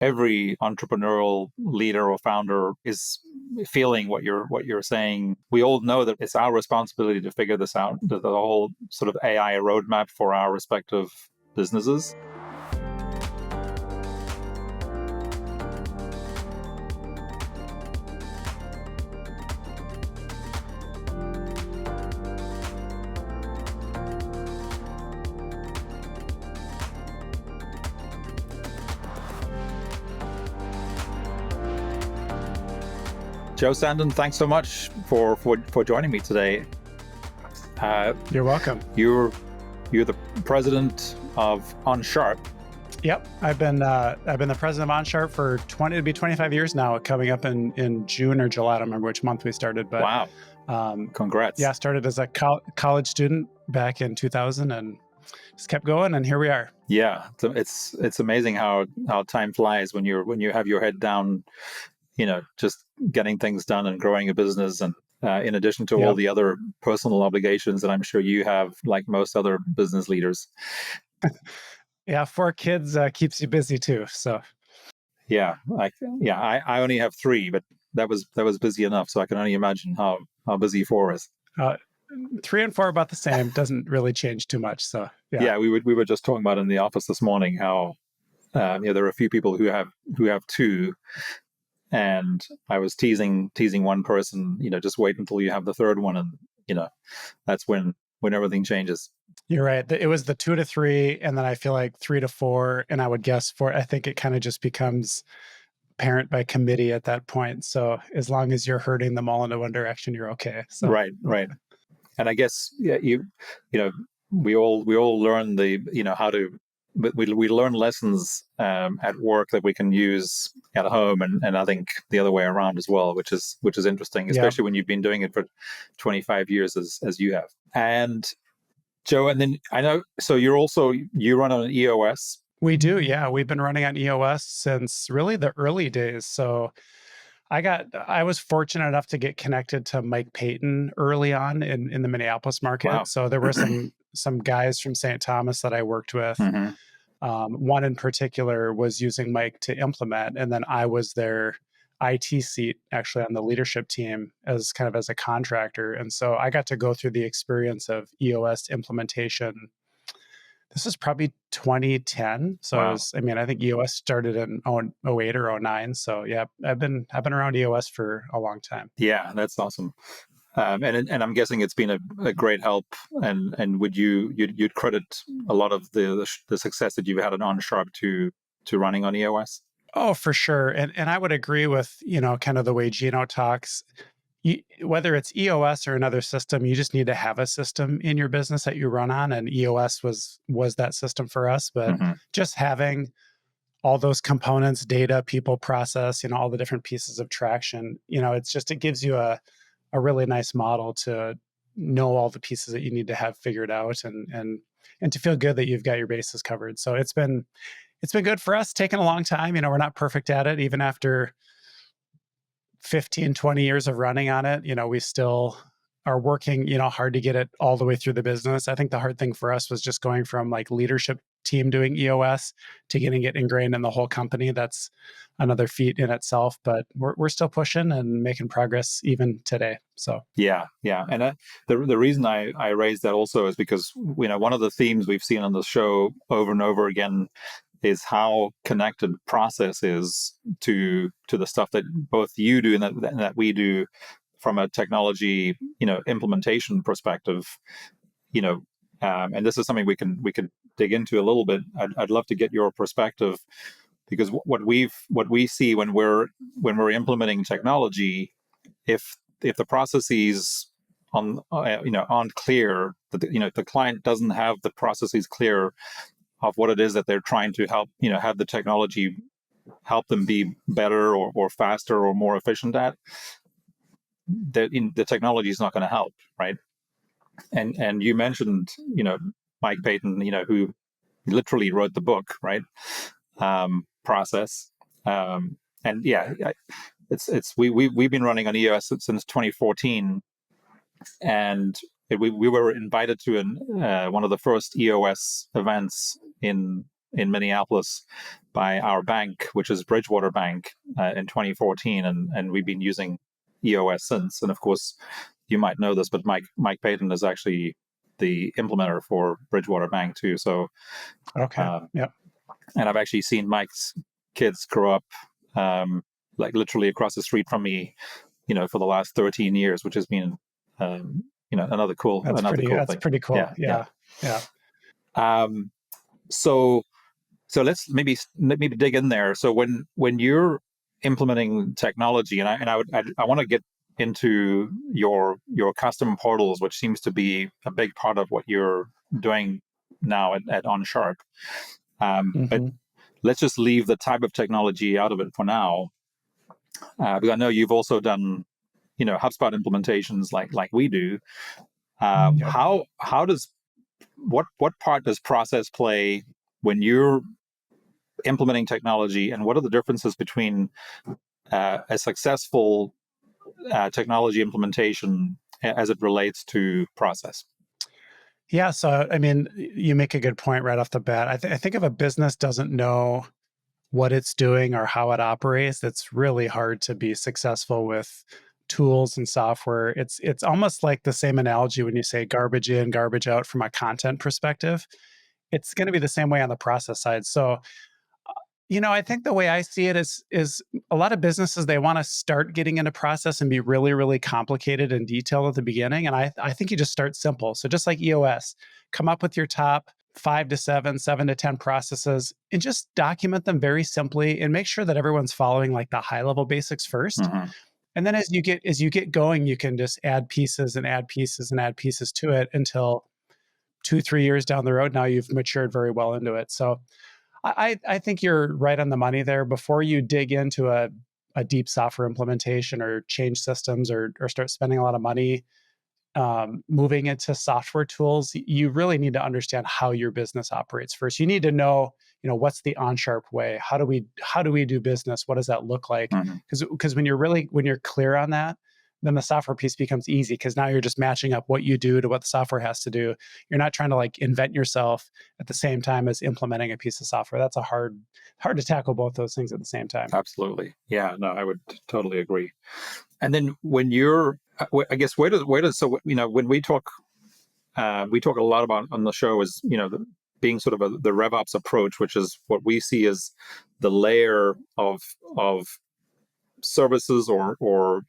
every entrepreneurial leader or founder is feeling what you're saying. We all know that it's our responsibility to figure this out, the whole sort of AI roadmap for our respective businesses. Joe Sandin, thanks so much for joining me today. You're welcome. You're the president of OnSharp. Yep, I've been the president of OnSharp for 25 years now. Coming up in June or July, I don't remember which month we started. But wow, congrats! Yeah, started as a college student back in 2000 and just kept going, and here we are. Yeah, it's amazing how time flies when you have your head down, just getting things done and growing a business, and in addition to all the other personal obligations that I'm sure you have, like most other business leaders. Yeah, 4 kids keeps you busy too. So I only have 3, but that was busy enough. So I can only imagine how busy 4 is. 3 and 4 are about the same. Doesn't really change too much. So yeah, we were just talking about in the office this morning how there are a few people who have 2. And I was teasing one person, just wait until you have the 3rd one, and that's when everything changes. You're right. It was the 2 to 3, and then I feel like 3 to 4, and I would guess 4. I think it kind of just becomes parent by committee at that point. So as long as you're herding them all into one direction, you're okay. So right. And I guess we all learn how to. But we learn lessons at work that we can use at home, and I think the other way around as well, which is interesting, especially when you've been doing it for 25 years as you have. And Joe, and then I know, so you run on EOS. We do, yeah. We've been running on EOS since really the early days. So I was fortunate enough to get connected to Mike Payton early on in the Minneapolis market. Wow. So there were some guys from St. Thomas that I worked with. Mm-hmm. One in particular was using Mike to implement, and then I was their IT seat actually on the leadership team as a contractor. And so I got to go through the experience of EOS implementation. This is probably 2010. So wow. I think EOS started in 08 or 09. So yeah, I've been around EOS for a long time. Yeah, that's awesome. And I'm guessing it's been a great help. And would you'd credit a lot of the success that you've had at OnSharp to running on EOS? Oh, for sure. And I would agree with, kind of the way Gino talks. Whether it's EOS or another system, you just need to have a system in your business that you run on. And EOS was that system for us. But just having all those components, data, people, process, all the different pieces of traction, it gives you a really nice model to know all the pieces that you need to have figured out and to feel good that you've got your bases covered. So it's been good for us, taken a long time. We're not perfect at it. Even after 15, 20 years of running on it, we still are working, hard to get it all the way through the business. I think the hard thing for us was just going from like leadership team doing EOS to getting it ingrained in the whole company. That's another feat in itself, but we're still pushing and making progress even today. So yeah. And the reason I raised that also is because one of the themes we've seen on the show over and over again is how connected process is to the stuff that both you do and that we do from a technology implementation perspective. And this is something we can dig into a little bit. I'd love to get your perspective, because what we see when we're implementing technology, if the processes aren't clear, that the client doesn't have the processes clear of what it is that they're trying to help, have the technology help them be better or faster or more efficient at, the technology is not going to help, right? And you mentioned, Mike Payton, who literally wrote the book, right? Process. And yeah, we've been running on EOS since 2014, and we were invited to one of the first EOS events in in Minneapolis by our bank, which is Bridgewater Bank, in 2014, and we've been using EOS since. And of course, you might know this, but Mike Payton is actually the implementer for Bridgewater Bank too. So, Okay. Yep. and I've actually seen Mike's kids grow up, like literally across the street from me, for the last 13 years, which has been, another cool That's thing. pretty cool. Yeah. Yeah. So let's maybe dig in there. So when you're implementing technology, and I want to get into your custom portals, which seems to be a big part of what you're doing now at OnSharp. But let's just leave the type of technology out of it for now, because I know you've also done, HubSpot implementations like we do. How does what part does process play when you're implementing technology, and what are the differences between a successful technology implementation as it relates to process? Yeah. So, I mean, you make a good point right off the bat. I think if a business doesn't know what it's doing or how it operates, it's really hard to be successful with tools and software. It's almost like the same analogy when you say garbage in, garbage out from a content perspective. It's going to be the same way on the process side. So, I think the way I see it is a lot of businesses, they want to start getting into process and be really, really complicated and detailed at the beginning. And I think you just start simple. So just like EOS, come up with your top 5 to 7, 7 to 10 processes and just document them very simply and make sure that everyone's following like the high level basics first. And then as you get going, you can just add pieces and add pieces and add pieces to it until 2, 3 years down the road, now you've matured very well into it. So I think you're right on the money there. Before you dig into a deep software implementation or change systems or start spending a lot of money moving into software tools, you really need to understand how your business operates first. You need to know, what's the OnSharp way? How do we do business? What does that look like? Because when you're clear on that, then the software piece becomes easy because now you're just matching up what you do to what the software has to do. You're not trying to like invent yourself at the same time as implementing a piece of software. That's hard to tackle both those things at the same time. Absolutely. Yeah, no, I would totally agree. And then when you're, I guess, where does, so, when we talk a lot about on the show is, being sort of the RevOps approach, which is what we see as the layer of services or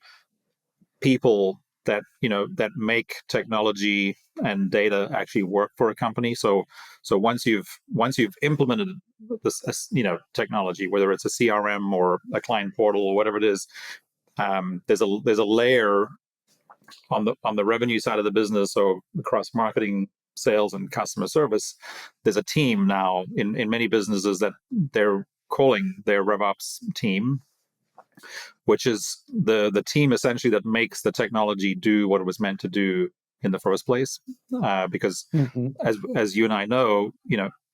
people that that make technology and data actually work for a company. So once you've implemented this technology, whether it's a CRM or a client portal or whatever it is, there's a layer on the revenue side of the business, so across marketing, sales, and customer service. There's a team now in many businesses that they're calling their RevOps team, which is the team essentially that makes the technology do what it was meant to do in the first place. Because as you and I know,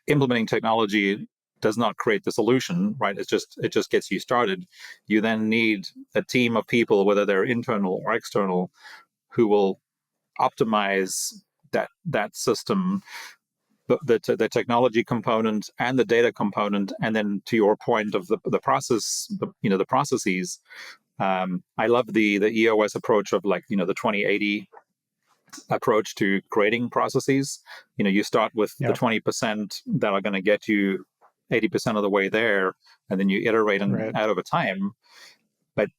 implementing technology does not create the solution, right? It just gets you started. You then need a team of people, whether they're internal or external, who will optimize that system, the technology component and the data component, and then to your point of the process, the processes. I love the EOS approach of like the 2080 approach to creating processes. You start with the 20% that are going to get you 80% of the way there, and then you iterate and add over time. But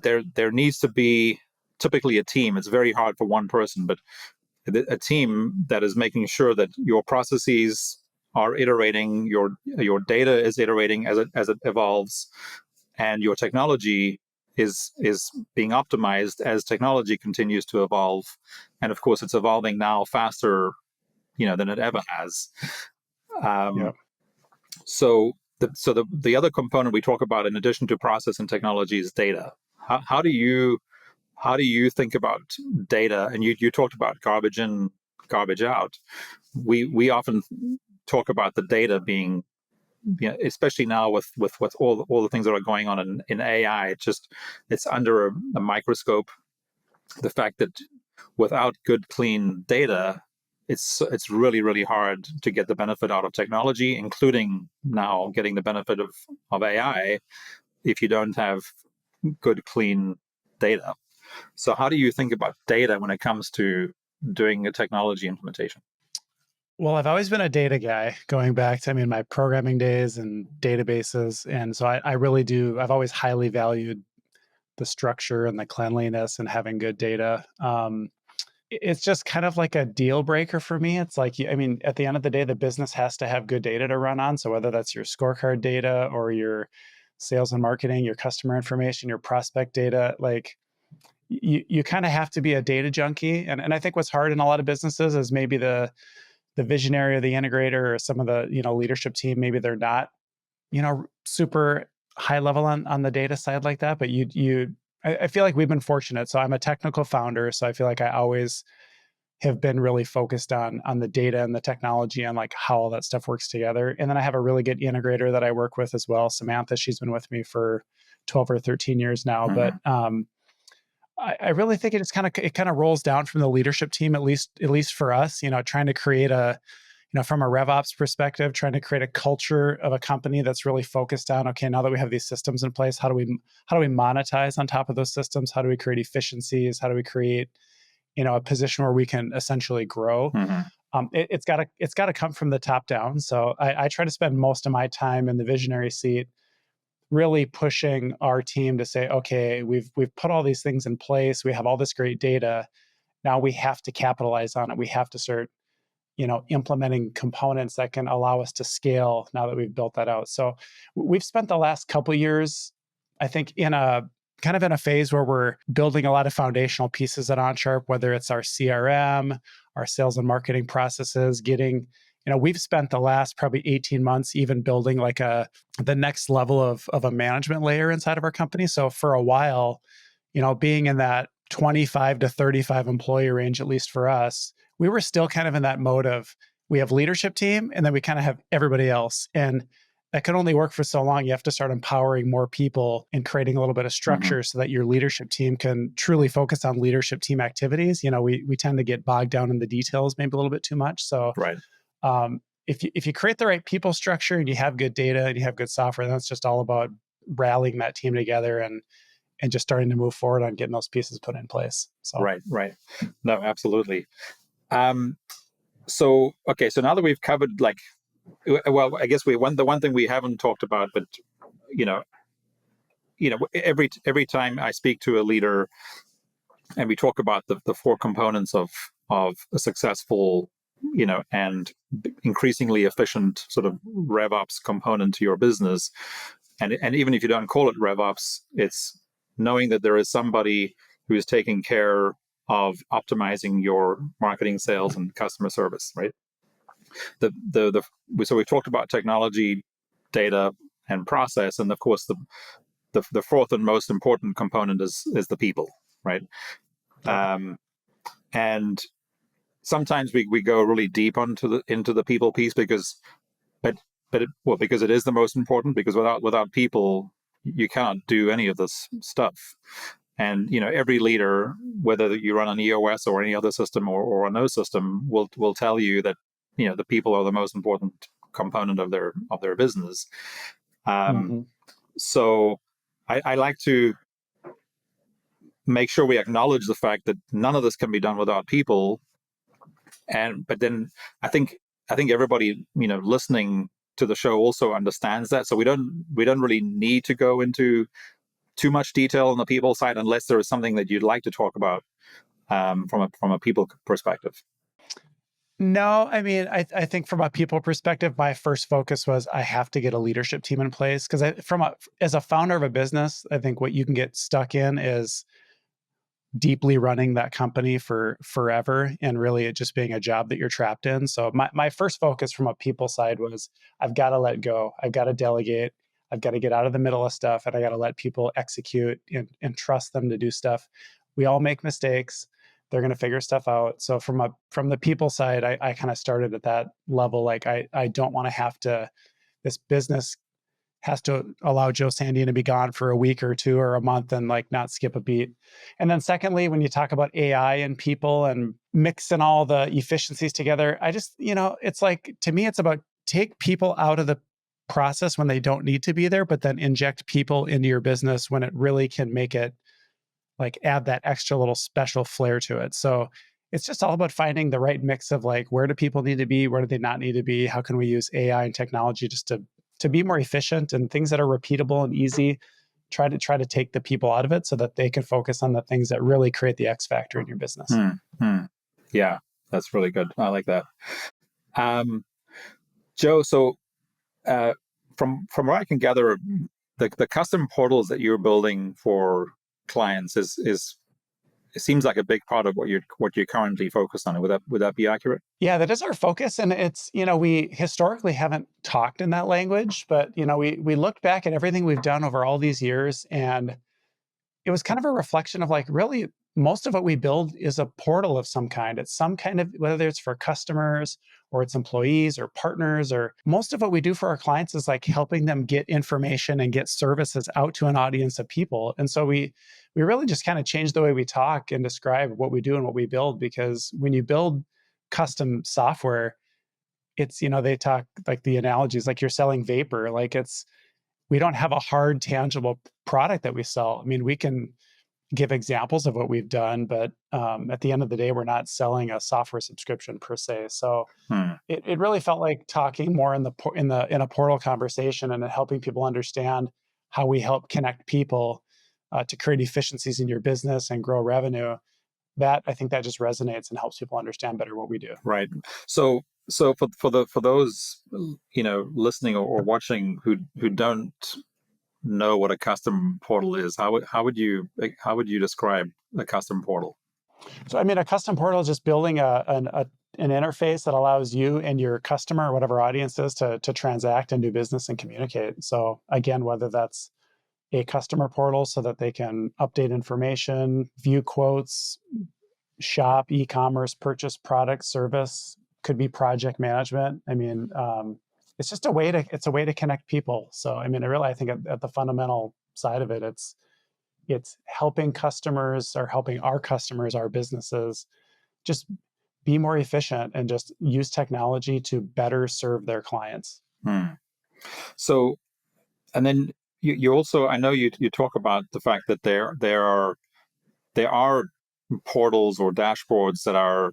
there needs to be typically a team. It's very hard for one person, but a team that is making sure that your processes are iterating, your data is iterating as it evolves, and your technology is being optimized as technology continues to evolve. And of course, it's evolving now faster, than it ever has. So the other component we talk about in addition to process and technology is data. How do you think about data? And you talked about garbage in, garbage out. We often talk about the data being, especially now with all the things that are going on in AI. It's under a microscope. The fact that without good, clean data, it's really, really hard to get the benefit out of technology, including now getting the benefit of AI, if you don't have good, clean data. So how do you think about data when it comes to doing a technology implementation? Well, I've always been a data guy going back to, I mean, my programming days and databases. And so I really do, I've always highly valued the structure and the cleanliness and having good data. It's just kind of like a deal breaker for me. It's like, I mean, at the end of the day, the business has to have good data to run on. So whether that's your scorecard data or your sales and marketing, your customer information, your prospect data, like you kind of have to be a data junkie. And I think what's hard in a lot of businesses is maybe the visionary or the integrator or some of the, leadership team, maybe they're not, super high level on the data side like that. But I feel like we've been fortunate. So I'm a technical founder. So I feel like I always have been really focused on the data and the technology and like how all that stuff works together. And then I have a really good integrator that I work with as well, Samantha. She's been with me for 12 or 13 years now. But Mm-hmm. I really think it kind of rolls down from the leadership team, at least for us, trying to create from a RevOps perspective, trying to create a culture of a company that's really focused on, okay, now that we have these systems in place, how do we monetize on top of those systems? How do we create efficiencies? How do we create, a position where we can essentially grow? Mm-hmm. It's got to come from the top down. So I try to spend most of my time in the visionary seat, really pushing our team to say, okay, we've put all these things in place. We have all this great data. Now we have to capitalize on it. We have to start, implementing components that can allow us to scale now that we've built that out. So we've spent the last couple of years, I think, in a phase where we're building a lot of foundational pieces at OnSharp, whether it's our CRM, our sales and marketing processes, we've spent the last probably 18 months even building like the next level of a management layer inside of our company. So for a while, being in that 25 to 35 employee range, at least for us, we were still kind of in that mode of we have leadership team and then we kind of have everybody else. And that can only work for so long. You have to start empowering more people and creating a little bit of Mm-hmm. structure so that your leadership team can truly focus on leadership team activities. We tend to get bogged down in the details maybe a little bit too much. So Right. if you create the right people structure and you have good data and you have good software, then it's just all about rallying that team together and just starting to move forward on getting those pieces put in place. So Right. Right. No, absolutely. So okay, so now that we've covered well, I guess the one thing we haven't talked about, but you know, every time I speak to a leader and we talk about the four components of a successful, and increasingly efficient sort of RevOps component to your business, and even if you don't call it RevOps, it's knowing that there is somebody who is taking care of optimizing your marketing, sales, and customer service, right? So we talked about technology, data, and process, and of course the fourth and most important component is the people, right? And sometimes we go really deep into the people piece but because it is the most important, because without people you cannot do any of this stuff. And every leader, whether you run an EOS or any other system or a no system, will tell you that the people are the most important component of their business. mm-hmm. So I like to make sure we acknowledge the fact that none of this can be done without people. But then I think everybody listening to the show also understands that. So we don't really need to go into too much detail on the people side unless there is something that you'd like to talk about from a people perspective. No, I mean, I think from a people perspective, my first focus was I have to get a leadership team in place because as a founder of a business, I think what you can get stuck in is deeply running that company for forever and really it just being a job that you're trapped in. So my first focus from a people side was I've got to let go. I've got to delegate. I've got to get out of the middle of stuff and I got to let people execute and trust them to do stuff. We all make mistakes. They're going to figure stuff out. So from the people side, I kind of started at that level. Like I don't want to have to, this business has to allow Joe Sandin to be gone for a week or two or a month and like not skip a beat. And then secondly, when you talk about AI and people and mixing all the efficiencies together, I just, it's like, to me, it's about take people out of the process when they don't need to be there, but then inject people into your business when it really can make it like add that extra little special flair to it. So it's just all about finding the right mix of like, where do people need to be? Where do they not need to be? How can we use AI and technology just to be more efficient, and things that are repeatable and easy, try to take the people out of it so that they can focus on the things that really create the X factor in your business. Yeah, that's really good. I like that. Joe, so from what I can gather, the custom portals that you're building for clients is it seems like a big part of what you're currently focused on. Would that be accurate? Yeah, that is our focus. And it's, we historically haven't talked in that language, but we looked back at everything we've done over all these years, and it was kind of a reflection of like, really, most of what we build is a portal of some kind. It's some kind of, whether it's for customers or it's employees or partners, or most of what we do for our clients is like helping them get information and get services out to an audience of people. And so we really just kind of changed the way we talk and describe what we do and what we build, because when you build custom software, it's, they talk like the analogies, like you're selling vapor, like we don't have a hard, tangible product that we sell. I mean, we can give examples of what we've done, but at the end of the day, we're not selling a software subscription per se. So it really felt like talking more in a portal conversation and helping people understand how we help connect people to create efficiencies in your business and grow revenue. That, I think, that just resonates and helps people understand better what we do. Right. So for those listening or watching who don't know what a custom portal is, how would you describe a custom portal? So, I mean, a custom portal is just building an interface that allows you and your customer, or whatever audience is, to transact and do business and communicate. So again, whether that's a customer portal so that they can update information, view quotes, shop, e-commerce, purchase product, service, could be project management. I mean, it's just a way to connect people. So, I mean, I think at the fundamental side of it, it's helping customers, or helping our customers, our businesses, just be more efficient and just use technology to better serve their clients. So, and then you also, I know you talk about the fact that there are portals or dashboards that are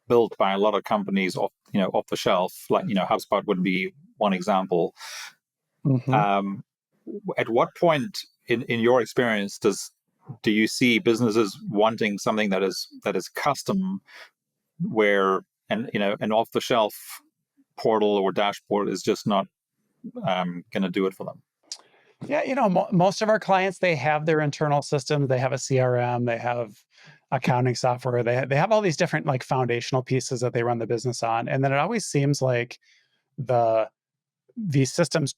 built by a lot of companies off the shelf, like HubSpot would be one example. Mm-hmm. At what point in your experience do you see businesses wanting something that is custom, where an off the shelf portal or dashboard is just not going to do it for them? Yeah, most of our clients, they have their internal systems. They have a CRM, they have accounting software, they have all these different like foundational pieces that they run the business on. And then it always seems like these systems,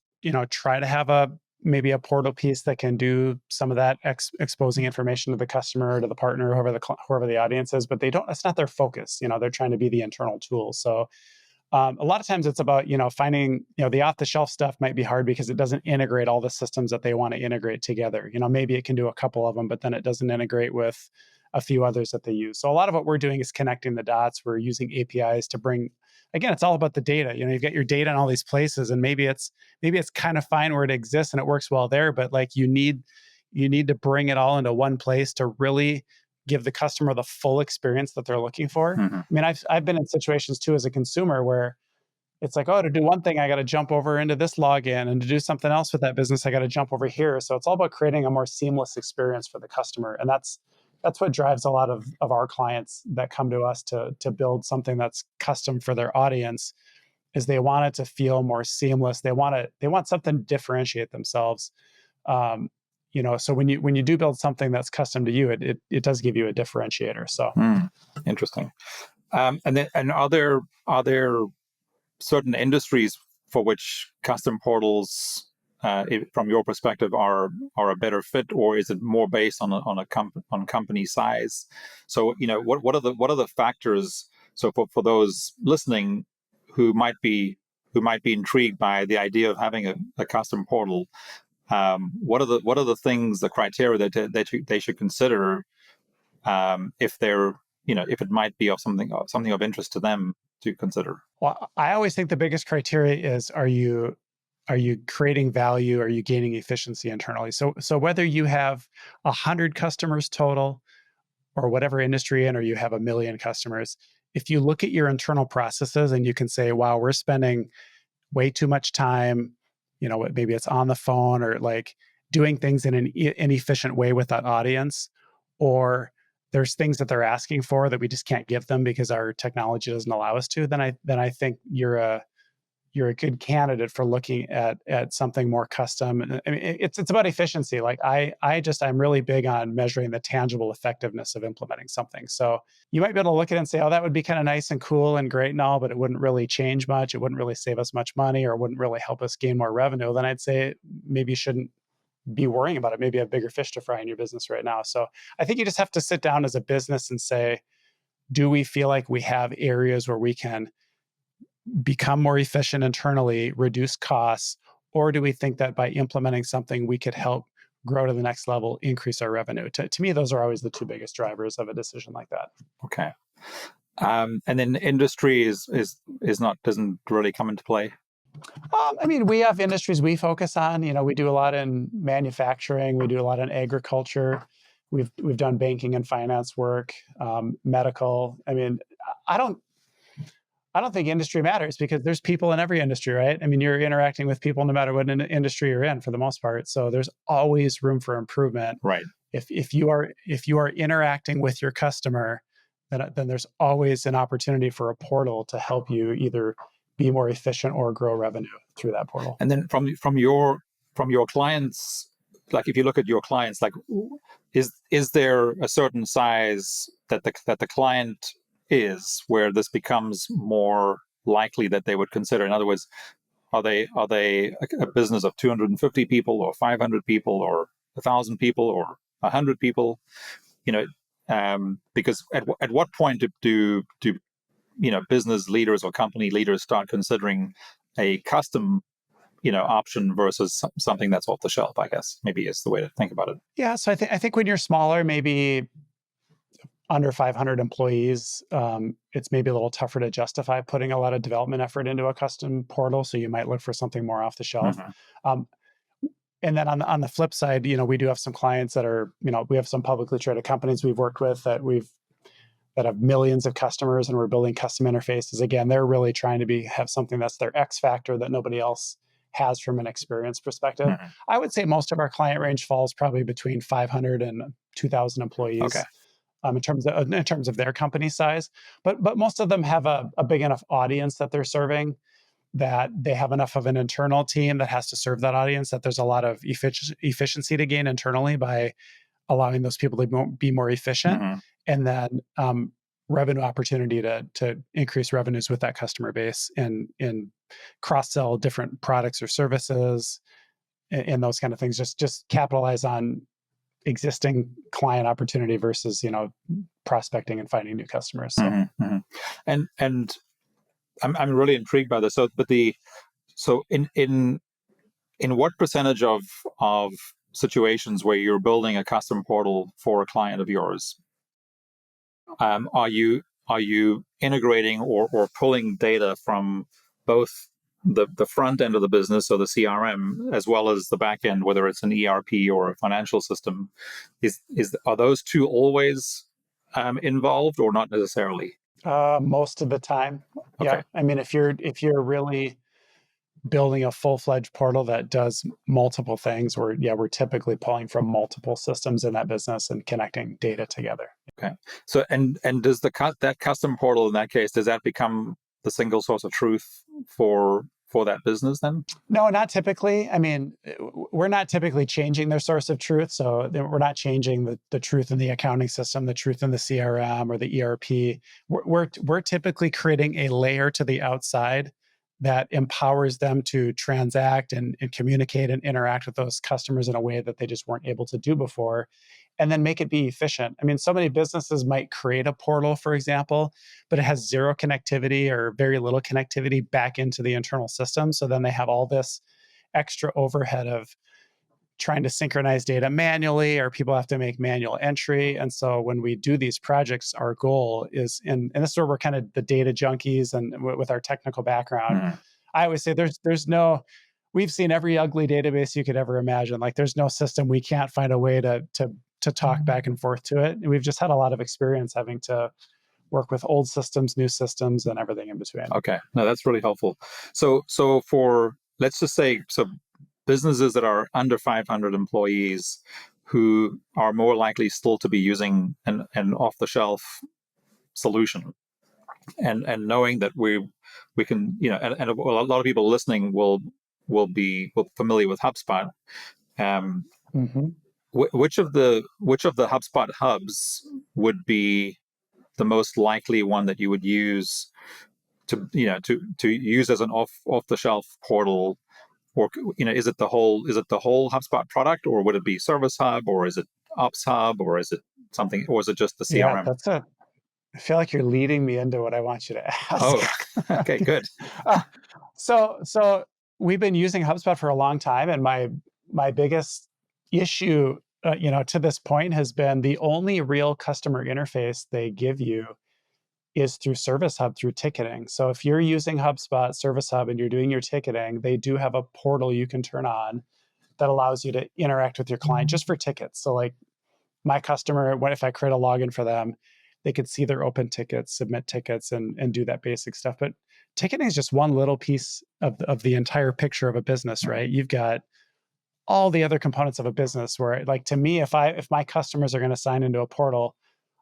try to have maybe a portal piece that can do some of that exposing information to the customer, to the partner, whoever the audience is, but they don't. That's not their focus. They're trying to be the internal tool. So a lot of times it's about, finding, the off the shelf stuff might be hard because it doesn't integrate all the systems that they want to integrate together. Maybe it can do a couple of them, but then it doesn't integrate with a few others that they use. So a lot of what we're doing is connecting the dots. We're using APIs to bring, again, it's all about the data. You've got your data in all these places, and maybe it's kind of fine where it exists and it works well there, but like you need to bring it all into one place to really give the customer the full experience that they're looking for. Mm-hmm. I mean, I've been in situations too as a consumer where it's like, oh, to do one thing, I got to jump over into this login, and to do something else with that business, I got to jump over here. So it's all about creating a more seamless experience for the customer. And that's what drives a lot of our clients that come to us to build something that's custom for their audience, is they want it to feel more seamless. They want something to differentiate themselves. So when you do build something that's custom to you, it does give you a differentiator. So interesting. And are there certain industries for which custom portals, from your perspective, are a better fit, or is it more based on company size? So what are the factors? So for those listening who might be who might be intrigued by the idea of having a custom portal, what are the things, the criteria that they should consider if they're, if it might be of something of interest to them to consider? Well, I always think the biggest criteria is, are you creating value? Are you gaining efficiency internally? So whether you have 100 customers total, or whatever industry you're in, or you have 1 million customers, if you look at your internal processes and you can say, wow, we're spending way too much time, maybe it's on the phone or like doing things in an inefficient way with that audience, or there's things that they're asking for that we just can't give them because our technology doesn't allow us to, then I think you're a good candidate for looking at something more custom. I mean, it's about efficiency. Like I'm really big on measuring the tangible effectiveness of implementing something. So you might be able to look at it and say, oh, that would be kind of nice and cool and great and all, but it wouldn't really change much. It wouldn't really save us much money, or wouldn't really help us gain more revenue. Then I'd say maybe you shouldn't be worrying about it. Maybe you have bigger fish to fry in your business right now. So I think you just have to sit down as a business and say, do we feel like we have areas where we can become more efficient internally, reduce costs, or do we think that by implementing something we could help grow to the next level, increase our revenue? To me, those are always the two biggest drivers of a decision like that. Okay. And then industry doesn't really come into play. I mean, we have industries we focus on. We do a lot in manufacturing. We do a lot in agriculture. We've done banking and finance work, medical. I mean, I don't think industry matters, because there's people in every industry, right? I mean, you're interacting with people no matter what industry you're in for the most part. So there's always room for improvement. Right. If you are interacting with your customer, then there's always an opportunity for a portal to help you either be more efficient or grow revenue through that portal. And then from your clients, like if you look at your clients, like is there a certain size that the client is where this becomes more likely that they would consider? In other words, are they a business of 250 people or 500 people or 1,000 people or 100 people? Because at what point do business leaders or company leaders start considering a custom option versus something that's off the shelf, I guess maybe is the way to think about it. Yeah, so I think when you're smaller, maybe under 500 employees, it's maybe a little tougher to justify putting a lot of development effort into a custom portal. So you might look for something more off the shelf. Mm-hmm. And then on the flip side, we do have some clients that are, we have some publicly traded companies we've worked with that have millions of customers, and we're building custom interfaces. Again, they're really trying to have something that's their X factor that nobody else has from an experience perspective. Mm-hmm. I would say most of our client range falls probably between 500 and 2,000 employees. Okay. In terms of their company size, but most of them have a big enough audience that they're serving, that they have enough of an internal team that has to serve that audience, that there's a lot of efficiency to gain internally by allowing those people to be more efficient, mm-hmm. and then revenue opportunity to increase revenues with that customer base and cross-sell different products or services and those kind of things. Just capitalize on existing client opportunity versus prospecting and finding new customers. So. Mm-hmm, mm-hmm. And I'm really intrigued by this. So in what percentage of situations where you're building a custom portal for a client of yours, are you integrating or pulling data from both the front end of the business, so the CRM, as well as the back end, whether it's an ERP or a financial system? Are those two always involved, or not necessarily? Most of the time. Okay. Yeah. I mean, if you're really building a full-fledged portal that does multiple things, we're typically pulling from multiple systems in that business and connecting data together. Okay. So and does that custom portal in that case, does that become the single source of truth for that business then? No, not typically. I mean, we're not typically changing their source of truth. So we're not changing the truth in the accounting system, the truth in the CRM or the ERP. We're typically creating a layer to the outside that empowers them to transact and communicate and interact with those customers in a way that they just weren't able to do before, and then make it be efficient. I mean, so many businesses might create a portal, for example, but it has zero connectivity or very little connectivity back into the internal system. So then they have all this extra overhead of trying to synchronize data manually, or people have to make manual entry. And so when we do these projects, our goal is, and this is where we're kind of the data junkies and with our technical background, I always say there's no, we've seen every ugly database you could ever imagine. Like there's no system we can't find a way to talk back and forth to it. And we've just had a lot of experience having to work with old systems, new systems, and everything in between. Okay, no, that's really helpful. So for, let's just say, so businesses that are under 500 employees who are more likely still to be using an off-the-shelf solution, and knowing that we can, and a lot of people listening will be familiar with HubSpot. Which of the HubSpot hubs would be the most likely one that you would use to use as an off the shelf portal? Or is it the whole HubSpot product, or would it be Service Hub, or is it Ops Hub, or is it something, or is it just the CRM? Yeah, I feel like you're leading me into what I want you to ask. Oh, okay, good. So we've been using HubSpot for a long time, and my biggest issue, to this point, has been the only real customer interface they give you is through Service Hub, through ticketing. So if you're using HubSpot Service Hub and you're doing your ticketing, they do have a portal you can turn on that allows you to interact with your client just for tickets. So like my customer, if I create a login for them, they could see their open tickets, submit tickets, and do that basic stuff. But ticketing is just one little piece of the entire picture of a business, right? You've got all the other components of a business where, like, to me, if my customers are going to sign into a portal,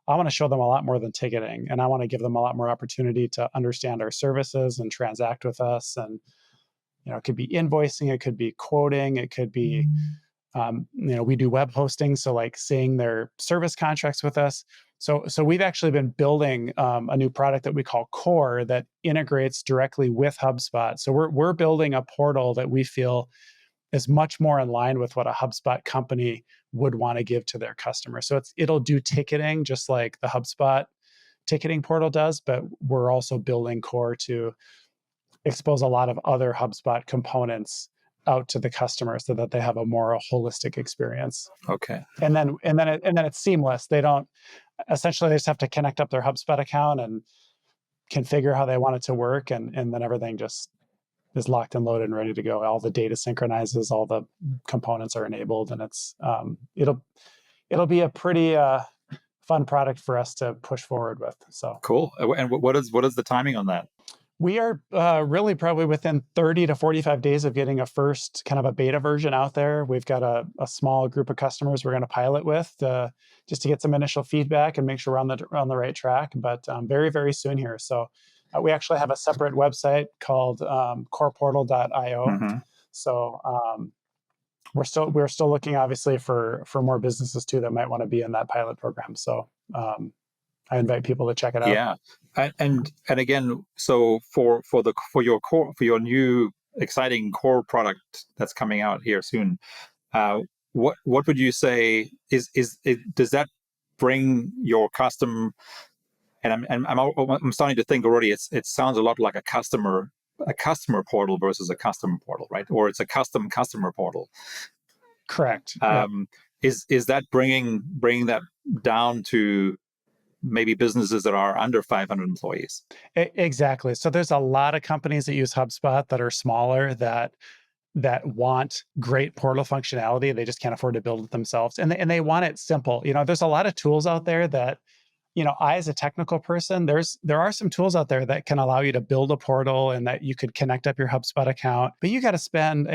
I want to show them a lot more than ticketing, and I want to give them a lot more opportunity to understand our services and transact with us. And it could be invoicing, it could be quoting, it could be we do web hosting, so like seeing their service contracts with us. So we've actually been building a new product that we call Core that integrates directly with HubSpot. So we're building a portal that we feel is much more in line with what a HubSpot company would want to give to their customers. So it'll do ticketing just like the HubSpot ticketing portal does, but we're also building Core to expose a lot of other HubSpot components out to the customer so that they have a more holistic experience. Okay. And then it's seamless. They just have to connect up their HubSpot account and configure how they want it to work, and then everything just is locked and loaded and ready to go. All the data synchronizes, all the components are enabled, and it's it'll be a pretty fun product for us to push forward with. So cool. And what is the timing on that? We are really probably within 30 to 45 days of getting a first kind of a beta version out there. We've got a small group of customers we're going to pilot with just to get some initial feedback and make sure we're on the right track. But very, very soon here. So we actually have a separate website called coreportal.io. Mm-hmm. So we're still looking, obviously, for more businesses too that might want to be in that pilot program. So I invite people to check it out. Yeah, and again, so for your new exciting core product that's coming out here soon, what would you say does that bring your custom? And I'm starting to think already. It sounds a lot like a customer portal versus a custom portal, right? Or it's a custom customer portal. Correct. Is that bringing that down to maybe businesses that are under 500 employees? Exactly. So there's a lot of companies that use HubSpot that are smaller that want great portal functionality. They just can't afford to build it themselves, and they want it simple. There's a lot of tools out there that, I, as a technical person, there are some tools out there that can allow you to build a portal and that you could connect up your HubSpot account, but you got to spend,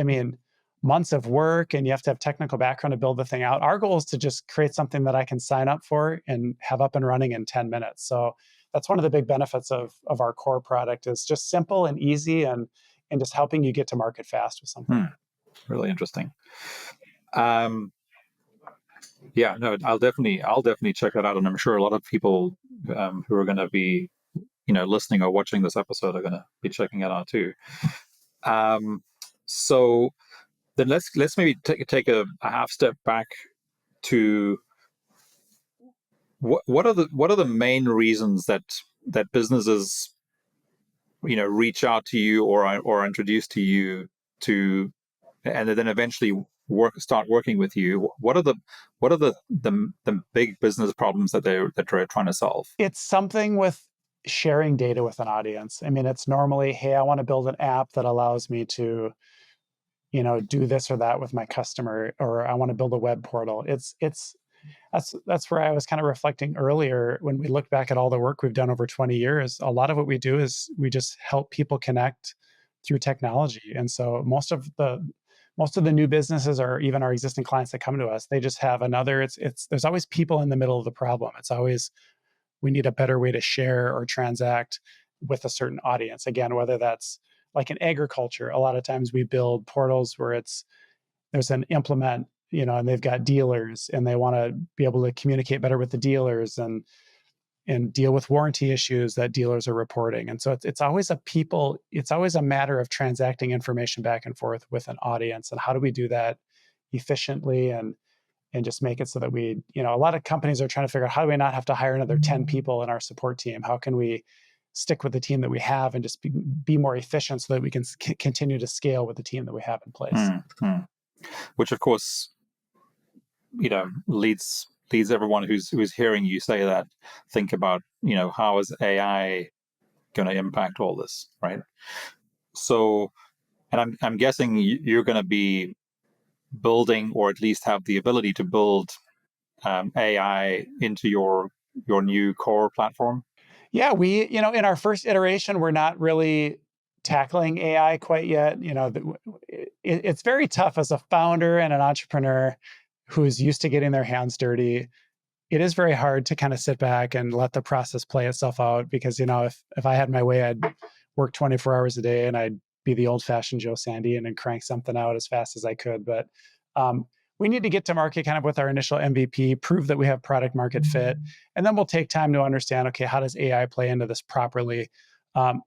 months of work, and you have to have technical background to build the thing out. Our goal is to just create something that I can sign up for and have up and running in 10 minutes. So that's one of the big benefits of our core product, is just simple and easy, and just helping you get to market fast with something. Really interesting. Yeah, no, I'll definitely check that out, and I'm sure a lot of people who are going to be listening or watching this episode are going to be checking it out too. So then let's maybe take a half step back to what are the main reasons that businesses reach out to you or introduce to you to, and then eventually start working with you. What are the big business problems that they're trying to solve? It's something with sharing data with an audience. I mean, it's normally, hey, I want to build an app that allows me to do this or that with my customer, or I want to build a web portal. That's where I was kind of reflecting earlier when we look back at all the work we've done over 20 years. A lot of what we do is we just help people connect through technology. And so most of the new businesses, or even our existing clients that come to us, they just have another, it's there's always people in the middle of the problem. It's always, we need a better way to share or transact with a certain audience. Again, whether that's like in agriculture, a lot of times we build portals where there's an implement, and they've got dealers and they want to be able to communicate better with the dealers and deal with warranty issues that dealers are reporting. And so it's always it's always a matter of transacting information back and forth with an audience. And how do we do that efficiently and just make it so that a lot of companies are trying to figure out, how do we not have to hire another 10 people in our support team? How can we stick with the team that we have and just be more efficient so that we can continue to scale with the team that we have in place? Mm-hmm. Which of course, leads everyone who's hearing you say that think about, how is AI going to impact all this, right? So, and I'm guessing you're going to be building, or at least have the ability to build AI into your new core platform. Yeah, we, in our first iteration, we're not really tackling AI quite yet. It's very tough as a founder and an entrepreneur who's used to getting their hands dirty. It is very hard to kind of sit back and let the process play itself out, because, if I had my way, I'd work 24 hours a day and I'd be the old fashioned Joe Sandin and crank something out as fast as I could. But we need to get to market kind of with our initial MVP, prove that we have product market fit, and then we'll take time to understand, okay, how does AI play into this properly? In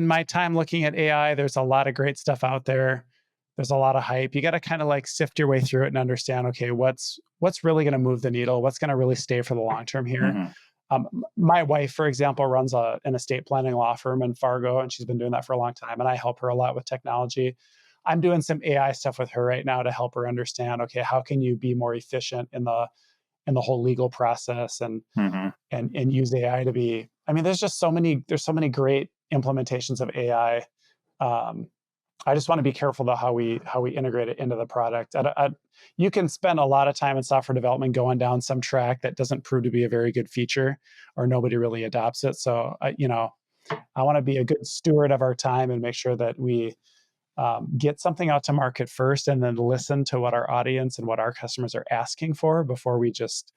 my time looking at AI, there's a lot of great stuff out there. There's a lot of hype. You got to kind of like sift your way through it and understand, okay, what's really going to move the needle? What's going to really stay for the long term here? Mm-hmm. My wife, for example, runs an estate planning law firm in Fargo, and she's been doing that for a long time. And I help her a lot with technology. I'm doing some AI stuff with her right now to help her understand, okay, how can you be more efficient in the whole legal process and mm-hmm. and use AI to be. I mean, there's so many great implementations of AI. I just want to be careful about how we integrate it into the product. You can spend a lot of time in software development going down some track that doesn't prove to be a very good feature, or nobody really adopts it. So, I want to be a good steward of our time and make sure that we get something out to market first, and then listen to what our audience and what our customers are asking for before we just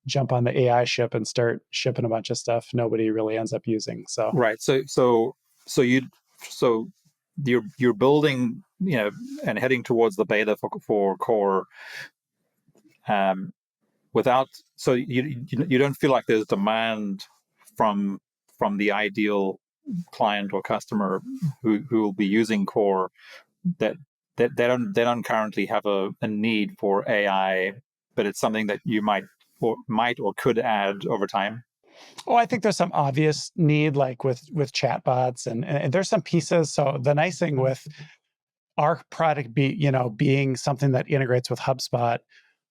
jump on the AI ship and start shipping a bunch of stuff nobody really ends up using. So right. So you're building, and heading towards the beta for core, without, so you don't feel like there's demand from the ideal client or customer who will be using core, that they don't currently have a need for AI, but it's something that you might or could add over time. Well, I think there's some obvious need, like with chatbots, and there's some pieces. So the nice thing with our product being something that integrates with HubSpot,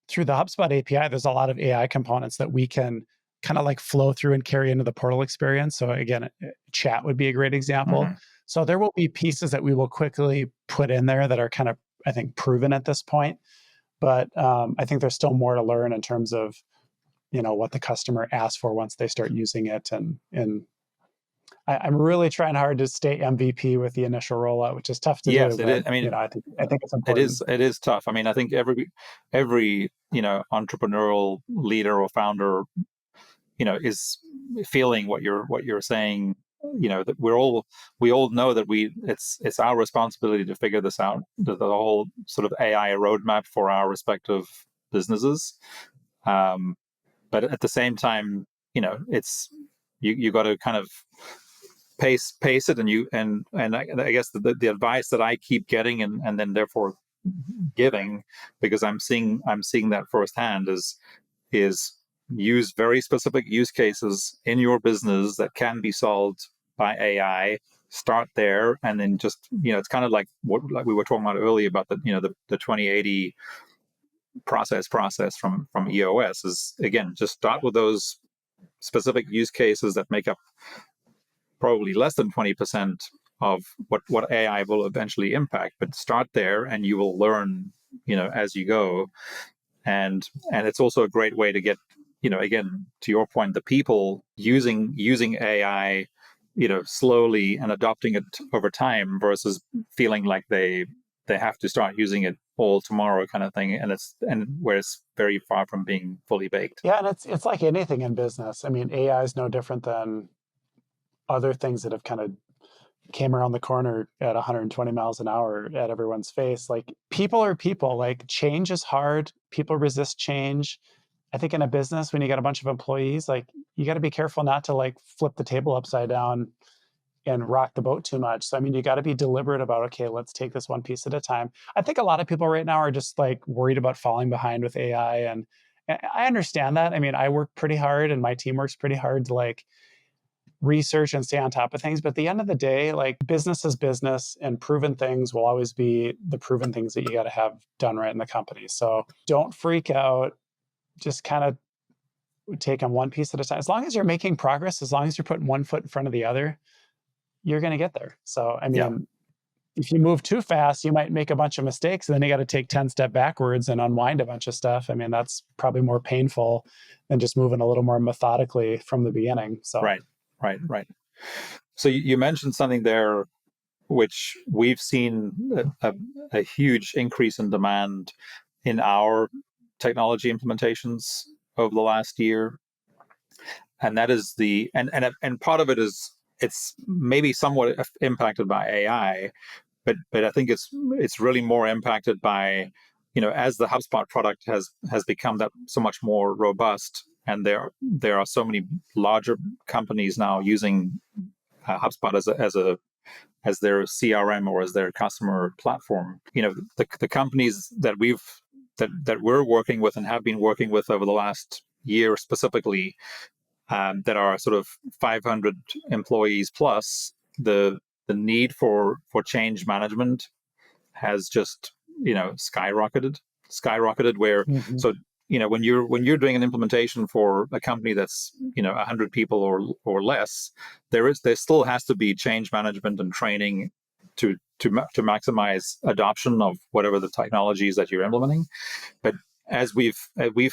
through the HubSpot API, there's a lot of AI components that we can kind of like flow through and carry into the portal experience. So again, chat would be a great example. Mm-hmm. So there will be pieces that we will quickly put in there that are kind of, I think, proven at this point. But I think there's still more to learn in terms of, what the customer asks for once they start using it. And I'm really trying hard to stay MVP with the initial rollout, which is tough to do. Yes, it is. I mean, I think it's important. It is tough. I mean, I think every entrepreneurial leader or founder, is feeling what you're saying. That we all know that it's our responsibility to figure this out. The whole sort of AI roadmap for our respective businesses. But at the same time, it's you got to kind of pace it, and I guess the advice that I keep getting, and then therefore giving, because I'm seeing that firsthand, is use very specific use cases in your business that can be solved by AI. Start there, and then just, it's kind of like what we were talking about earlier about the 2080 process from EOS is, again, just start with those specific use cases that make up probably less than 20% of what AI will eventually impact. But start there, and you will learn, as you go. And it's also a great way to get, again, to your point, the people using AI, slowly and adopting it over time, versus feeling like they have to start using it all tomorrow, kind of thing. And where it's very far from being fully baked. Yeah, and it's like anything in business. I mean, AI is no different than other things that have kind of came around the corner at 120 miles an hour at everyone's face. Like, people are people. Like, change is hard. People resist change. I think in a business, when you got a bunch of employees, like, you got to be careful not to like flip the table upside down and rock the boat too much. So, I mean, you got to be deliberate about, okay, let's take this one piece at a time. I think a lot of people right now are just like worried about falling behind with AI. And I understand that. I mean, I work pretty hard and my team works pretty hard to like research and stay on top of things. But at the end of the day, like, business is business, and proven things will always be the proven things that you got to have done right in the company. So don't freak out. Just kind of take on one piece at a time. As long as you're making progress, as long as you're putting one foot in front of the other, you're going to get there. So, I mean, if you move too fast, you might make a bunch of mistakes, and then you got to take 10 steps backwards and unwind a bunch of stuff. I mean, that's probably more painful than just moving a little more methodically from the beginning. So, Right. So you mentioned something there, which we've seen a huge increase in demand in our technology implementations over the last year, and that is and part of it is, it's maybe somewhat impacted by AI, but I think it's really more impacted by, as the HubSpot product has become that so much more robust, and there are so many larger companies now using HubSpot as their CRM or as their customer platform. The companies that we're working with and have been working with over the last year specifically, that are sort of 500 employees plus, the need for change management has just skyrocketed. Where so when you're doing an implementation for a company that's 100 people or less, there still has to be change management and training to maximize adoption of whatever the technologies that you're implementing. But as we've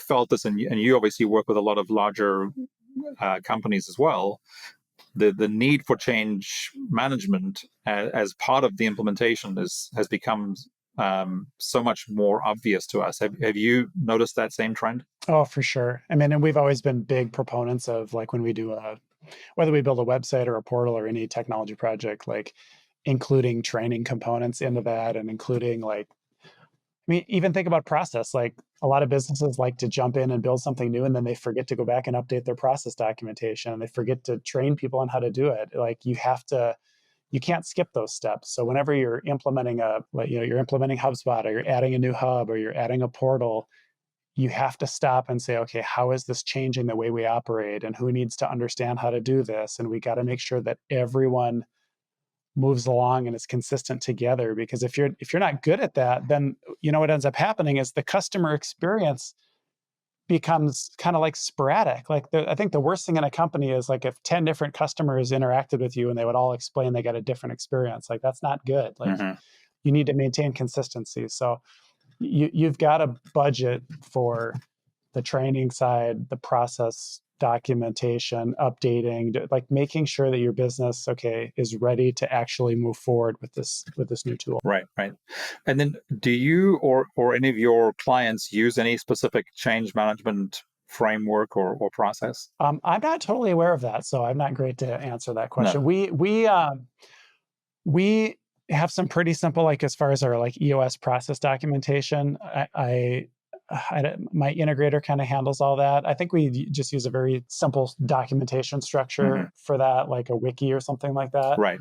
felt this, and you obviously work with a lot of larger companies as well, the need for change management as part of the implementation has become so much more obvious to us. Have you noticed that same trend? Oh, for sure. I mean, and we've always been big proponents of, like, when we do whether we build a website or a portal or any technology project, like including training components into that, and including, like, I mean, even think about process. Like, a lot of businesses like to jump in and build something new, and then they forget to go back and update their process documentation, and they forget to train people on how to do it. Like, you can't skip those steps. So whenever you're implementing you're implementing HubSpot, or you're adding a new hub, or you're adding a portal, you have to stop and say, okay, how is this changing the way we operate, and who needs to understand how to do this? And we got to make sure that everyone moves along and is consistent together. Because if you're not good at that, then what ends up happening is the customer experience becomes kind of like sporadic. Like, I think the worst thing in a company is, like, if 10 different customers interacted with you and they would all explain they got a different experience. Like, that's not good. Like, you need to maintain consistency. So you've got a budget for the training side, the process documentation, updating, like making sure that your business, is ready to actually move forward with this new tool. Right. And then, do you or any of your clients use any specific change management framework or process? I'm not totally aware of that, so I'm not great to answer that question. No. We have some pretty simple, like, as far as our like EOS process documentation. my integrator kind of handles all that. I think we just use a very simple documentation structure for that, like a wiki or something like that. Right.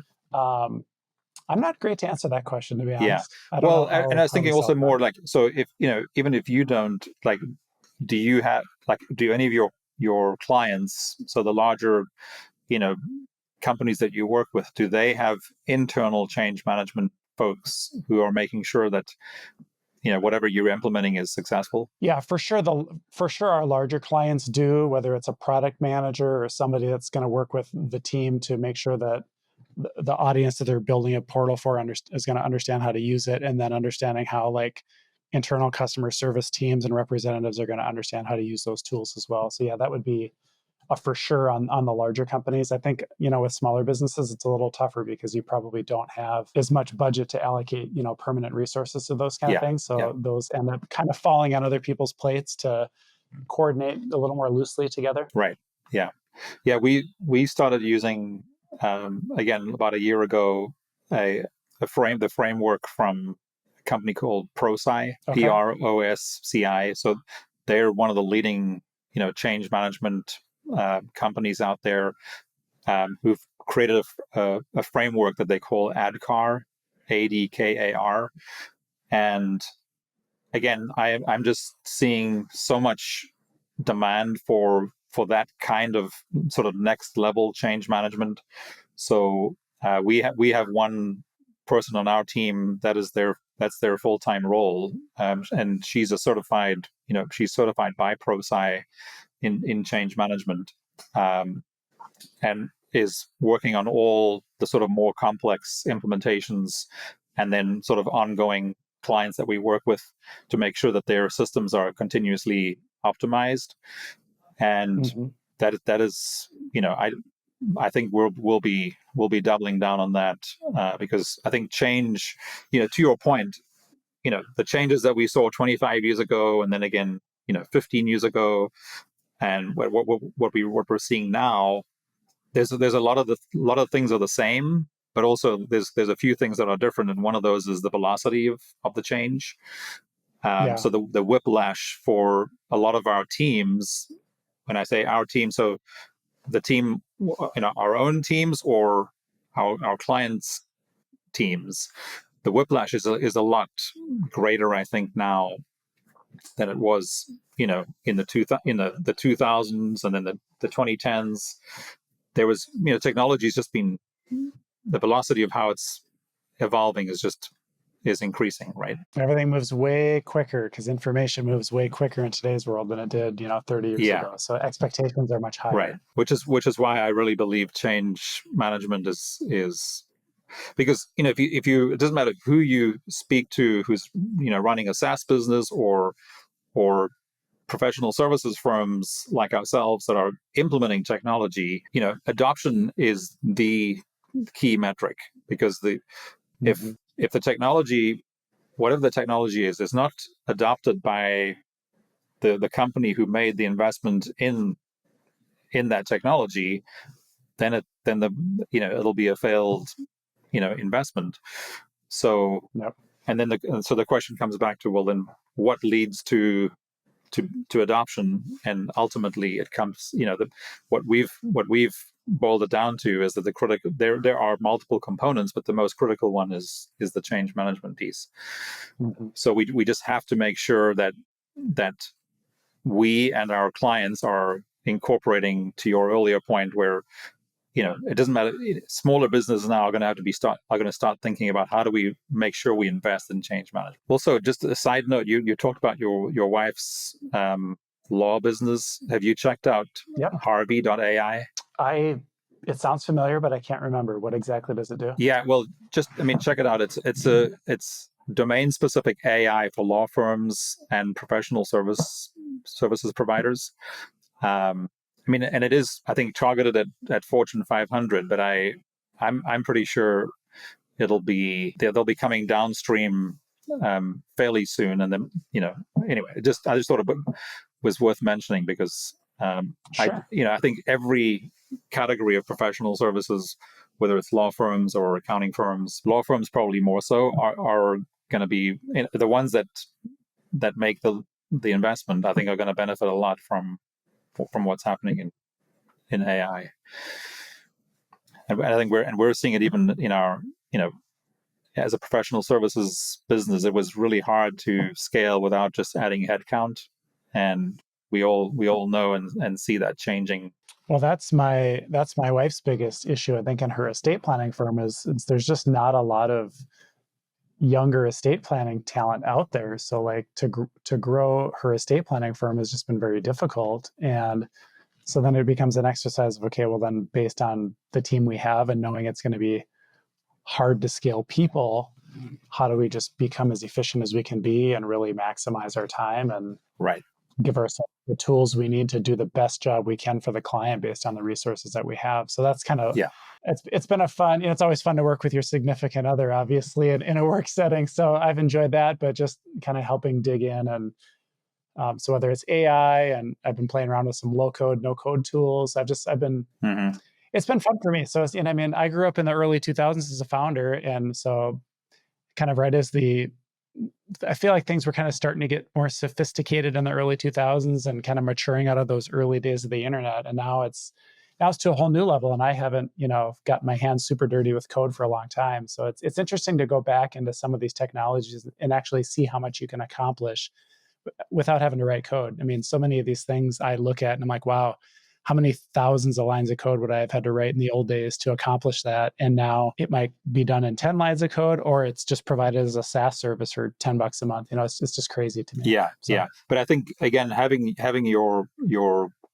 I'm not great to answer that question, to be Yeah. honest. I don't Well, know and I was how we thinking also solve that. more like, so if, even if you don't, like, do you have, like, do any of your clients, so the larger, you know, companies that you work with, do they have internal change management folks who are making sure that, whatever you're implementing is successful? Yeah, for sure. For sure, our larger clients do, whether it's a product manager or somebody that's going to work with the team to make sure that the audience that they're building a portal for is going to understand how to use it, and then understanding how like internal customer service teams and representatives are going to understand how to use those tools as well. So yeah, that would be for sure on the larger companies. I think, with smaller businesses, it's a little tougher because you probably don't have as much budget to allocate, permanent resources to those kind of Yeah. things. So Yeah. those end up kind of falling on other people's plates to coordinate a little more loosely together. Right. Yeah. Yeah. We started using, again, about a year ago, the framework from a company called ProSci, Okay. PROSCI. So they're one of the leading, change management companies out there, who've created a framework that they call ADKAR, ADKAR. And again, I'm just seeing so much demand for that kind of sort of next level change management. So we have one person on our team that's their full-time role, and she's she's certified by ProSci in change management, and is working on all the sort of more complex implementations, and then sort of ongoing clients that we work with to make sure that their systems are continuously optimized. And that is, I think we'll be doubling down on that, because I think change, to your point, the changes that we saw 25 years ago, and then again, 15 years ago, and what we're seeing now, there's a lot of things are the same, but also there's a few things that are different, and one of those is the velocity of the change. So the whiplash for a lot of our teams, when I say our team, so the team, our own teams or our clients' teams, the whiplash is a lot greater, I think, now than it was, in the 2000s, and then the 2010s. There was, technology's just been, the velocity of how it's evolving is increasing, right? Everything moves way quicker because information moves way quicker in today's world than it did, 30 years ago. So expectations are much higher. Right. Which is why I really believe change management is because, if you it doesn't matter who you speak to, who's, running a SaaS business or professional services firms like ourselves that are implementing technology, adoption is the key metric, because if the technology, whatever the technology is not adopted by the company who made the investment in that technology, then it'll be a failed, investment. So, and then so the question comes back to, well, then what leads to adoption? And ultimately it comes, what we've boiled it down to is that there are multiple components, but the most critical one is the change management piece. So we just have to make sure that we and our clients are incorporating, to your earlier point, where, it doesn't matter. Smaller businesses now are going to start thinking about, how do we make sure we invest in change management. Also, just a side note, you talked about your wife's law business. Have you checked out Harvey.ai? It sounds familiar, but I can't remember. What exactly does it do? Yeah, well, check it out. It's domain specific AI for law firms and professional services providers. And it is, I think, targeted at Fortune 500, but I'm pretty sure they'll be coming downstream fairly soon. And then, anyway, I just thought it was worth mentioning, because I think every category of professional services, whether it's law firms or accounting firms, law firms probably more so, are going to be the ones that make the the investment, I think are going to benefit a lot from what's happening in AI. And I think we're seeing it even in our, as a professional services business, it was really hard to scale without just adding headcount, and we all know and see that changing. Well, that's my wife's biggest issue, I think, in her estate planning firm is there's just not a lot of younger estate planning talent out there. So like to grow her estate planning firm has just been very difficult. And so then it becomes an exercise of, okay, well then based on the team we have and knowing it's going to be hard to scale people, how do we just become as efficient as we can be and really maximize our time and Right. give ourselves the tools we need to do the best job we can for the client based on the resources that we have. So that's kind of, Yeah. it's been a fun, it's always fun to work with your significant other, obviously, in a work setting. So I've enjoyed that, but just kind of helping dig in. And so whether it's AI, and I've been playing around with some low code, no code tools, I've been, it's been fun for me. So, I mean, I grew up in the early 2000s as a founder. And so kind of right as I feel like things were kind of starting to get more sophisticated in the early 2000s and kind of maturing out of those early days of the internet. And now it's to a whole new level. And I haven't, gotten my hands super dirty with code for a long time. So it's interesting to go back into some of these technologies and actually see how much you can accomplish without having to write code. I mean, so many of these things I look at and I'm like, wow, how many thousands of lines of code would I have had to write in the old days to accomplish that? And now it might be done in 10 lines of code, or it's just provided as a SaaS service for $10 a month. It's just crazy to me. Yeah. So. Yeah. But I think, again, having your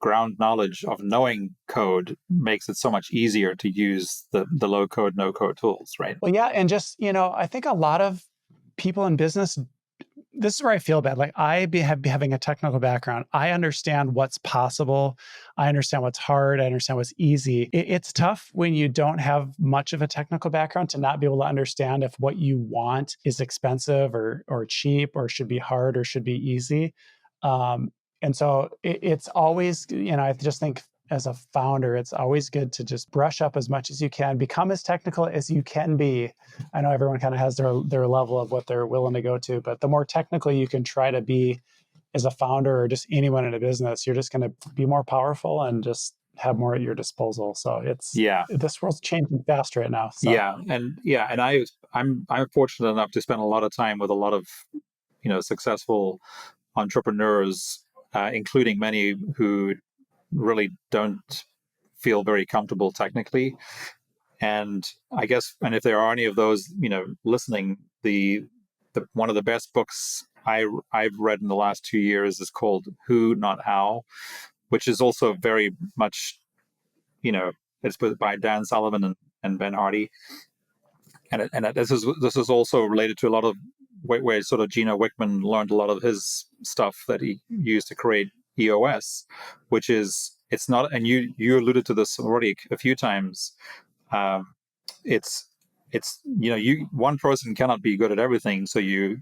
ground knowledge of knowing code makes it so much easier to use the low code, no code tools, right? Well, yeah. And just, I think a lot of people in business, this is where I feel bad. Like having a technical background, I understand what's possible. I understand what's hard. I understand what's easy. It's tough when you don't have much of a technical background to not be able to understand if what you want is expensive or cheap or should be hard or should be easy. And so it's always, I just think as a founder, it's always good to just brush up as much as you can, become as technical as you can be. I know everyone kind of has their level of what they're willing to go to, but the more technical you can try to be as a founder or just anyone in a business, you're just going to be more powerful and just have more at your disposal. So this world's changing fast right now. So. And I'm fortunate enough to spend a lot of time with a lot of, successful entrepreneurs, including many who really don't feel very comfortable technically. And I guess, and if there are any of those, listening, the one of the best books I've read in the last 2 years is called Who, Not How, which is also very much, it's by Dan Sullivan and Ben Hardy. And this is also related to a lot of where sort of Gino Wickman learned a lot of his stuff that he used to create EOS, which is, it's not, and you alluded to this already a few times. It's one person cannot be good at everything, so you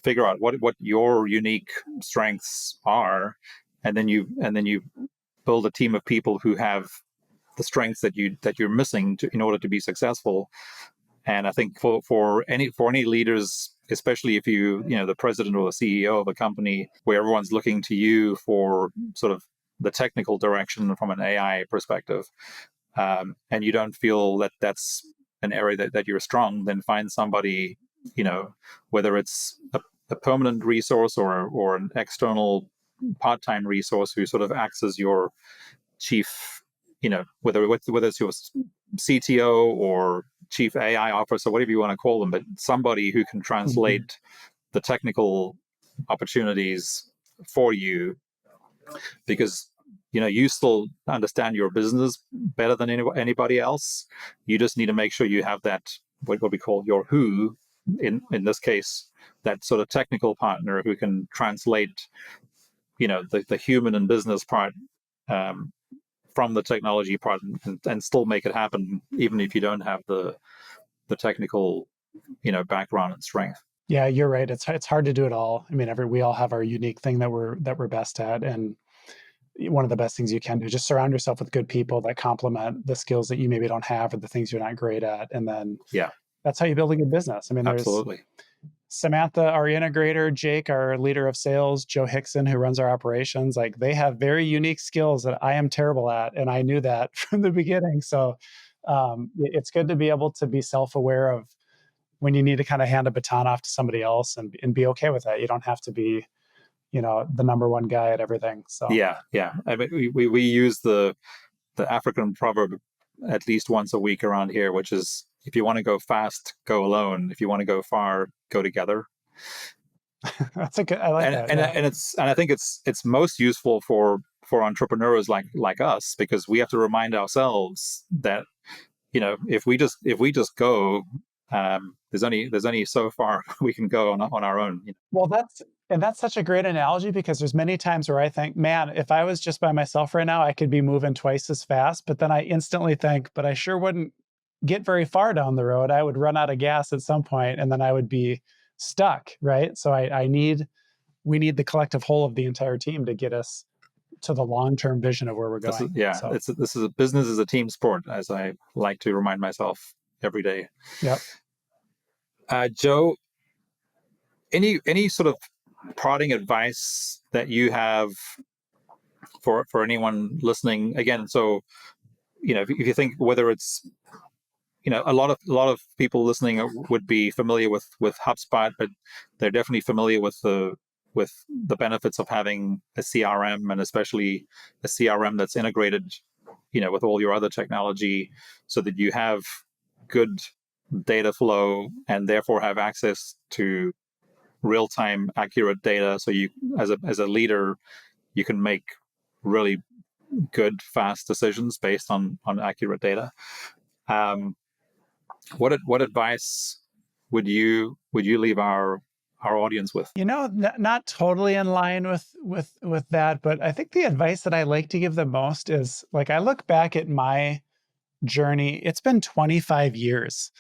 figure out what your unique strengths are, and then you build a team of people who have the strengths that you're missing in order to be successful. And I think for any leaders, especially if you the president or the CEO of a company where everyone's looking to you for sort of the technical direction from an AI perspective, and you don't feel that that's an area that you're strong, then find somebody, whether it's a permanent resource or an external part-time resource who sort of acts as your chief, whether it's your CTO or chief AI officer, whatever you want to call them, but somebody who can translate the technical opportunities for you, because you still understand your business better than anybody else. You just need to make sure you have that, what we call your who, in this case, that sort of technical partner who can translate the human and business part from the technology part and still make it happen, even if you don't have the technical background and strength. Yeah, you're right. It's hard to do it all. I mean, we all have our unique thing that we're best at, and one of the best things you can do is just surround yourself with good people that complement the skills that you maybe don't have or the things you're not great at, and then that's how you build a good business. I mean, absolutely. Samantha, our integrator, Jake, our leader of sales, Joe Hickson, who runs our operations, like they have very unique skills that I am terrible at. And I knew that from the beginning. So it's good to be able to be self-aware of when you need to kind of hand a baton off to somebody else and be okay with that. You don't have to be, the number one guy at everything. So Yeah. I mean, we use the African proverb at least once a week around here, which is, if you want to go fast, go alone. If you want to go far, go together. that's a good, I like that. Yeah. And I think it's most useful for entrepreneurs like us, because we have to remind ourselves that, if we just go, there's only so far we can go on our own. Well, that's such a great analogy, because there's many times where I think, man, if I was just by myself right now, I could be moving twice as fast. But then I instantly think, but I sure wouldn't get very far down the road. I would run out of gas at some point, and then I would be stuck, right? So we need the collective whole of the entire team to get us to the long-term vision of where we're going. This is a business is a team sport, as I like to remind myself every day. Yep. Joe, any sort of parting advice that you have for anyone listening? Again, so if you think, whether it's a lot of people listening would be familiar with HubSpot, but they're definitely familiar with the benefits of having a CRM, and especially a CRM that's integrated with all your other technology, so that you have good data flow and therefore have access to real-time accurate data. So you, as a leader, you can make really good, fast decisions based on accurate data. What advice would you leave our audience with? Not totally in line with that, but I think the advice that I like to give the most is, like, I look back at my journey. It's been 25 years.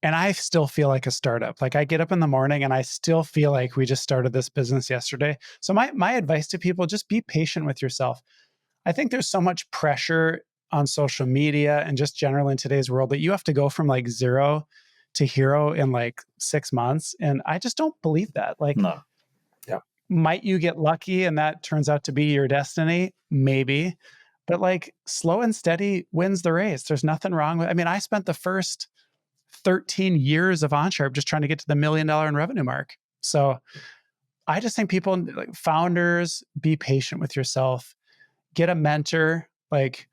And I still feel like a startup. Like, I get up in the morning and I still feel like we just started this business yesterday. So my advice to people, just be patient with yourself. I think there's so much pressure on social media and just general in today's world that you have to go from like 0 to hero in like 6 months. And I just don't believe that. Like, no. Yeah. Might you get lucky and that turns out to be your destiny? Maybe. But like, slow and steady wins the race. There's nothing wrong with, I spent the first 13 years of OnSharp just trying to get to the $1 million in revenue mark. So I just think people, like founders, be patient with yourself, get a mentor. Like,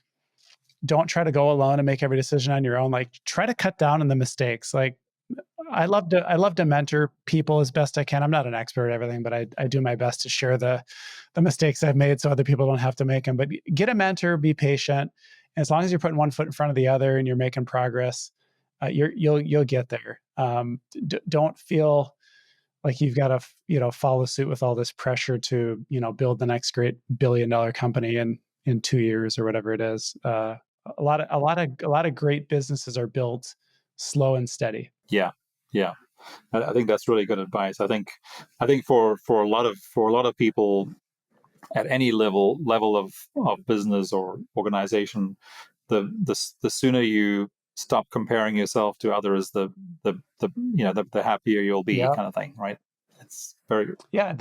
don't try to go alone and make every decision on your own. Like, try to cut down on the mistakes. Like, I love to mentor people as best I can. I'm not an expert at everything, but I do my best to share the mistakes I've made so other people don't have to make them. But get a mentor, be patient. And as long as you're putting one foot in front of the other and you're making progress, you'll get there. Don't feel like you've got to follow suit with all this pressure to build the next great $1 billion company in 2 years or whatever it is. A lot of great businesses are built slow and steady. Yeah. I think that's really good advice. I think for a lot of people at any level of business or organization, the sooner you stop comparing yourself to others, the happier you'll be, kind of thing, right? It's very good. Yeah,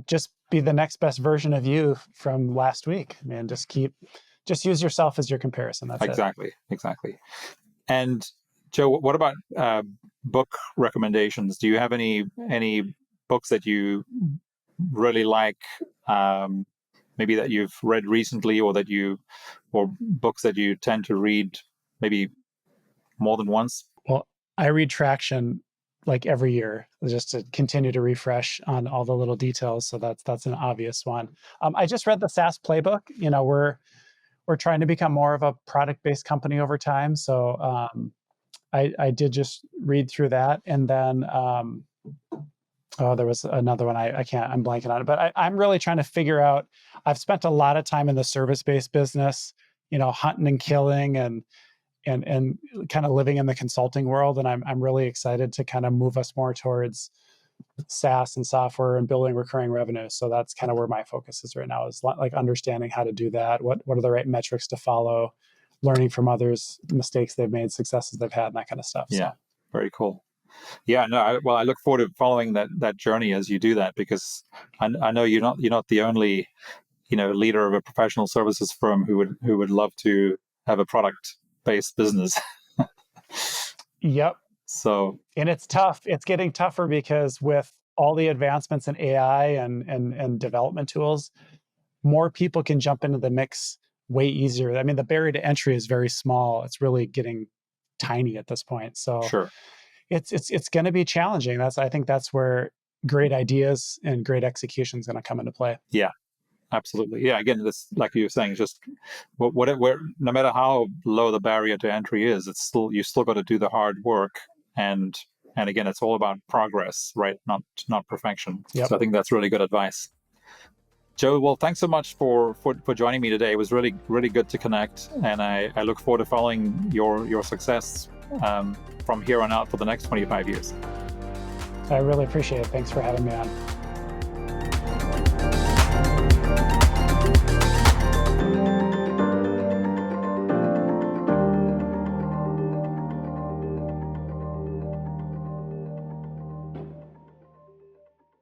just be the next best version of you from last week. Just use yourself as your comparison. That's exactly. And Joe, what about book recommendations? Do you have any books that you really like, maybe that you've read recently, or books that you tend to read maybe more than once? Well, I read Traction like every year just to continue to refresh on all the little details. So that's an obvious one. I just read the SaaS Playbook. We're trying to become more of a product-based company over time. So I did just read through that. And then there was another one. I'm blanking on it, but I'm really trying to figure out, I've spent a lot of time in the service-based business, hunting and killing and kind of living in the consulting world. And I'm really excited to kind of move us more towards SaaS and software and building recurring revenue. So that's kind of where my focus is right now, is like understanding how to do that. What are the right metrics to follow, learning from others, mistakes they've made, successes they've had, and that kind of stuff. Yeah. So. Very cool. Yeah, no, I look forward to following that journey as you do that, because I know you're not the only leader of a professional services firm who would love to have a product based business. Yep. So And it's tough. It's getting tougher because with all the advancements in AI and development tools, more people can jump into the mix way easier. I mean, the barrier to entry is very small. It's really getting tiny at this point. So sure, it's going to be challenging. I think that's where great ideas and great execution is going to come into play. yeah, absolutely, yeah. Again, this, like you were saying, just no matter how low the barrier to entry is, you still got to do the hard work, and again, it's all about progress, right? Not perfection. Yep. So I think that's really good advice. Joe, well, thanks so much for joining me today. It was really, really good to connect, and I look forward to following your success from here on out for the next 25 years. I really appreciate it. Thanks for having me on.